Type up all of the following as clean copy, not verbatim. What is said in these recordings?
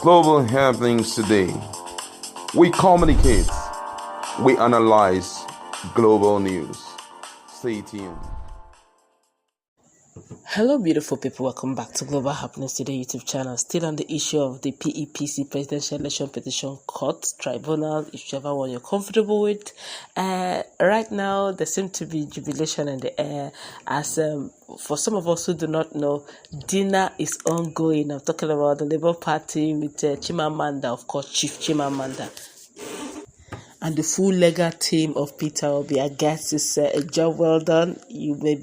Global happenings today. We communicate, we analyze global news. Stay tuned. Hello beautiful people, welcome back to Global Happenings Today YouTube channel. Still on the issue of the PEPC Presidential Election Petition Court Tribunal, whichever one you're comfortable with. Right now there seems to be jubilation in the air as for some of us who do not know, dinner is ongoing. I'm talking about the Labour Party with Chimamanda, of course, Chief Chimamanda. And the full legal team of Peter Obi. I guess it's a job well done. You may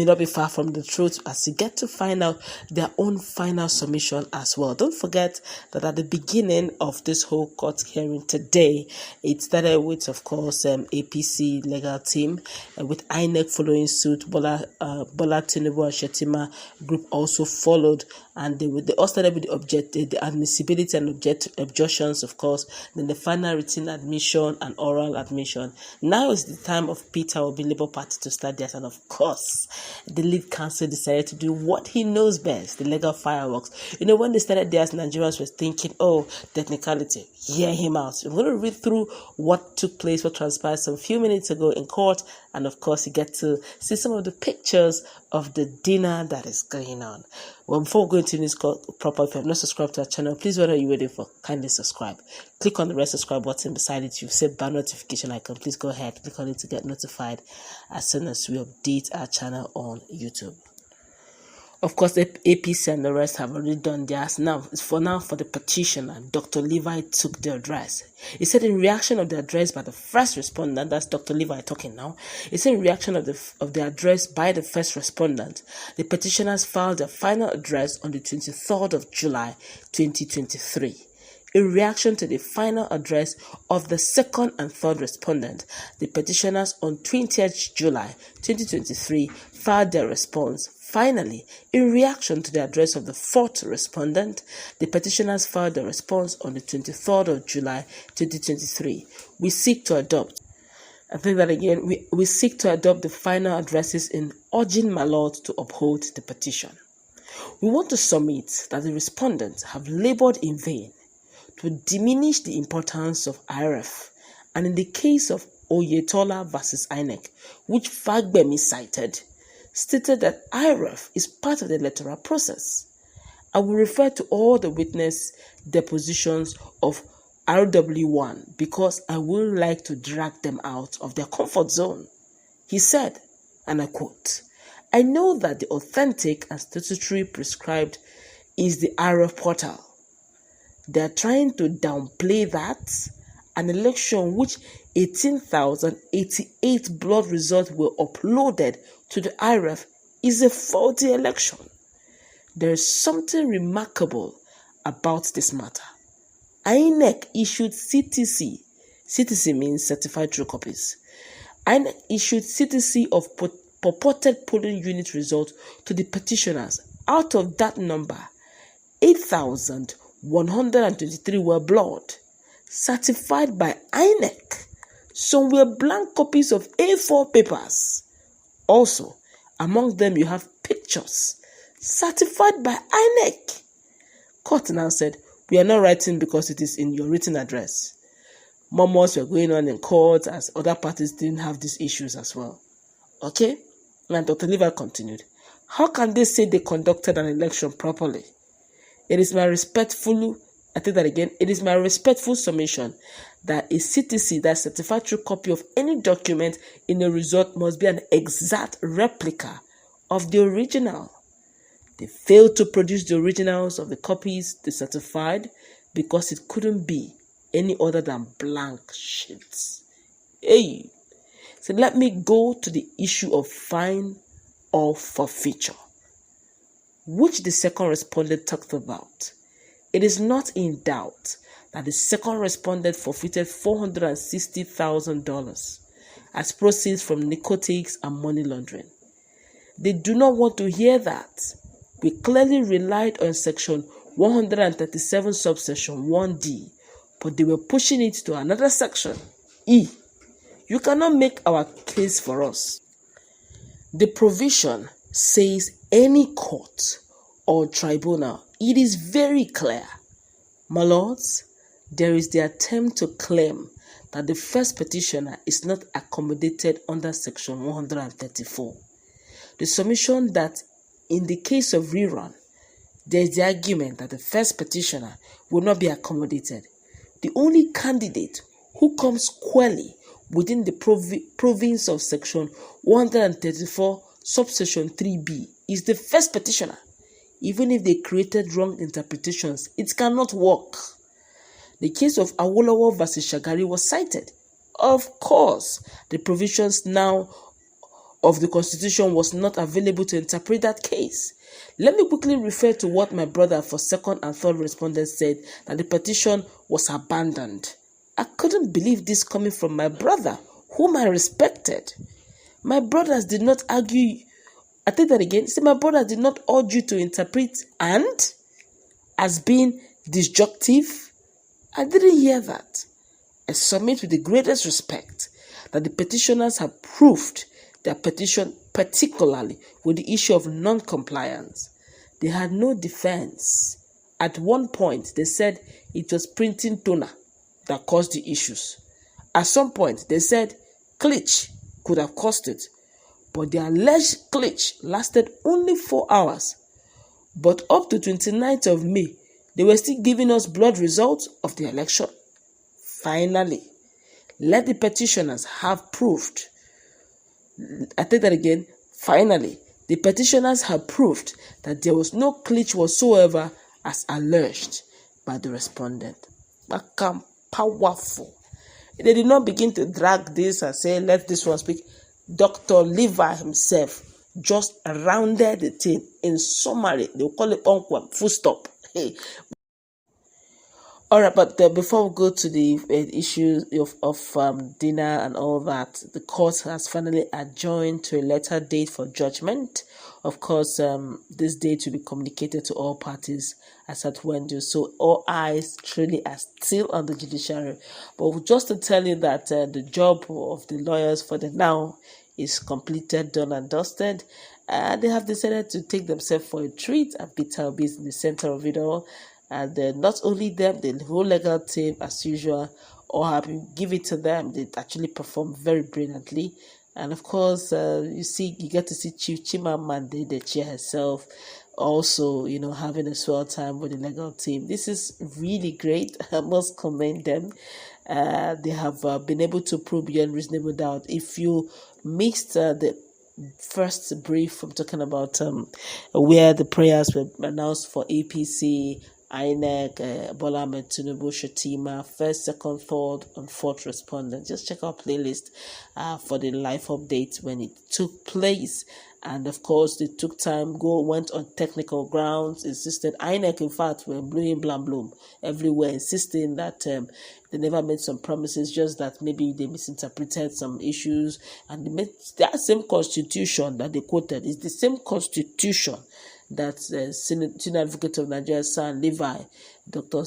not be far from the truth as you get to find out their own final submission as well. Don't forget that at the beginning of this whole court hearing today, it started with, of course, APC legal team, with INEC following suit. Bola Tinubu and Shetima group also followed, and they all started with the admissibility and objections, of course. Then the final written admission and oral admission. Now is the time of Peter Obi Labour Party to start theirs, and of course, the lead counsel decided to do what he knows best, the legal fireworks. You know, when they started theirs, Nigerians were thinking, oh, technicality, hear him out. I'm going to read through what took place, what transpired some few minutes ago in court, and of course, you get to see some of the pictures of the dinner that is going on. Well, before we go into this proper, if you have not subscribed to our channel, please, what are you waiting for? Kindly subscribe. Click on the red subscribe button beside it. You've set bell notification icon. Please go ahead, click on it to get notified as soon as we update our channel on YouTube. Of course, the APC and the rest have already done theirs. Now, for the petitioner, Dr. Livy took the address. He said in reaction of the address by the first respondent, that's Dr. Livy talking now, he said in reaction of the address by the first respondent, the petitioners filed their final address on the 23rd of July, 2023. In reaction to the final address of the second and third respondent, the petitioners on 20th July 2023 filed their response. Finally, in reaction to the address of the fourth respondent, the petitioners filed their response on the 23rd of July 2023. We seek to adopt we seek to adopt the final addresses in urging my Lord to uphold the petition. We want to submit that the respondents have labored in vain to diminish the importance of IRF, and in the case of Oyetola versus INEC, which Fagbemi cited, stated that IRF is part of the electoral process. I will refer to all the witness depositions of RW1 because I would like to drag them out of their comfort zone. He said, and I quote, "I know that the authentic and statutory prescribed is the IRF portal. They are trying to downplay that an election which 18,088 blood results were uploaded to the IRF is a faulty election. There is something remarkable about this matter. INEC issued CTC. CTC means certified true copies. INEC issued CTC of purported polling unit results to the petitioners. Out of that number, 8,123 were blood, certified by INEC. Some were blank copies of A4 papers. Also, among them you have pictures, certified by INEC. Court now said, we are not writing because it is in your written address. Murmurs were going on in court as other parties didn't have these issues as well. Okay? And Dr. Livy continued, how can they say they conducted an election properly? It is my respectful submission that a CTC, that certified true copy of any document in a result, must be an exact replica of the original. They failed to produce the originals of the copies they certified because it couldn't be any other than blank sheets. Hey, so let me go to the issue of fine or forfeiture, which the second respondent talked about. It is not in doubt that the second respondent forfeited $460,000 as proceeds from narcotics and money laundering. They do not want to hear that. We clearly relied on section 137 subsection 1D, but they were pushing it to another section, E. You cannot make our case for us. The provision says any court or tribunal It is very clear, my lords, there is the attempt to claim that the first petitioner is not accommodated under Section 134. The submission that in the case of rerun, there is the argument that the first petitioner will not be accommodated. The only candidate who comes squarely within the province of Section 134, subsection 3b, is the first petitioner. Even if they created wrong interpretations, it cannot work. The case of Awolowo versus Shagari was cited. Of course, the provisions now of the Constitution was not available to interpret that case. Let me quickly refer to what my brother for second and third respondents said, that the petition was abandoned. I couldn't believe this coming from my brother, whom I respected. My brothers did not argue. I take that again. See, my brothers did not urge you to interpret and as being disjunctive. I didn't hear that. I submit with the greatest respect that the petitioners have proved their petition, particularly with the issue of non-compliance. They had no defense. At one point, they said it was printing toner that caused the issues. At some point, they said glitch could have caused it, but the alleged glitch lasted only 4 hours. But up to 29th of May, they were still giving us blood results of the election. Finally, let the petitioners have proved. I take that again. Finally, the petitioners have proved that there was no glitch whatsoever as alleged by the respondent. Powerful. They did not begin to drag this and say, let this one speak. Dr. Livy himself just rounded the thing. In summary, they will call it unquam, full stop. Hey. All right, but before we go to the issues of dinner and all that, the court has finally adjourned to a later date for judgment. Of course, this date will be communicated to all parties as at when due. So all eyes truly are still on the judiciary. But just to tell you that the job of the lawyers for the now is completed, done and dusted. They have decided to take themselves for a treat, and Peter will be in the center of it all. And not only them, the whole legal team, as usual, all happy. Give it to them. They actually perform very brilliantly. And of course, you get to see Chief Chimamanda, the chair herself, also, having a swell time with the legal team. This is really great. I must commend them. They have been able to prove beyond reasonable doubt. If you mixed the first brief from talking about where the prayers were announced for APC, INEC, Bola Ahmed Tinubu, Shatima, first, second, third, and fourth respondent. Just check our playlist for the live update when it took place. And of course, they took time, went on technical grounds, insisted. INEC, in fact, were blowing bloom everywhere, insisting that they never made some promises, just that maybe they misinterpreted some issues. And they made that same constitution that they quoted is the same constitution that Senior Advocate of Nigeria, Livy, Dr.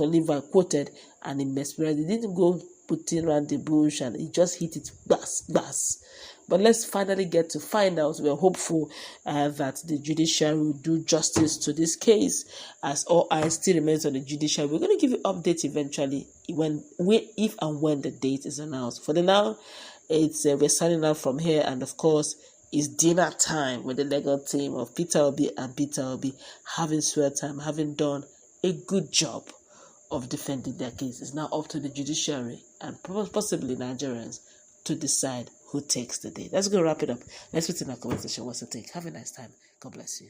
Livy quoted, and in Mesmerized, they didn't go putting around the bush, and he just hit it, bas. But let's finally get to find out. We're hopeful that the judiciary will do justice to this case, as all eyes still remains on the judiciary. We're going to give you updates eventually if and when the date is announced. For the now, it's we're signing out from here, and of course, it's dinner time with the legal team of Peter Obi and Peter Obi having swear time, having done a good job of defending their case. It's now up to the judiciary and possibly Nigerians to decide who takes the day. Let's go wrap it up. Let's put in our comment section. What's the take? Have a nice time. God bless you.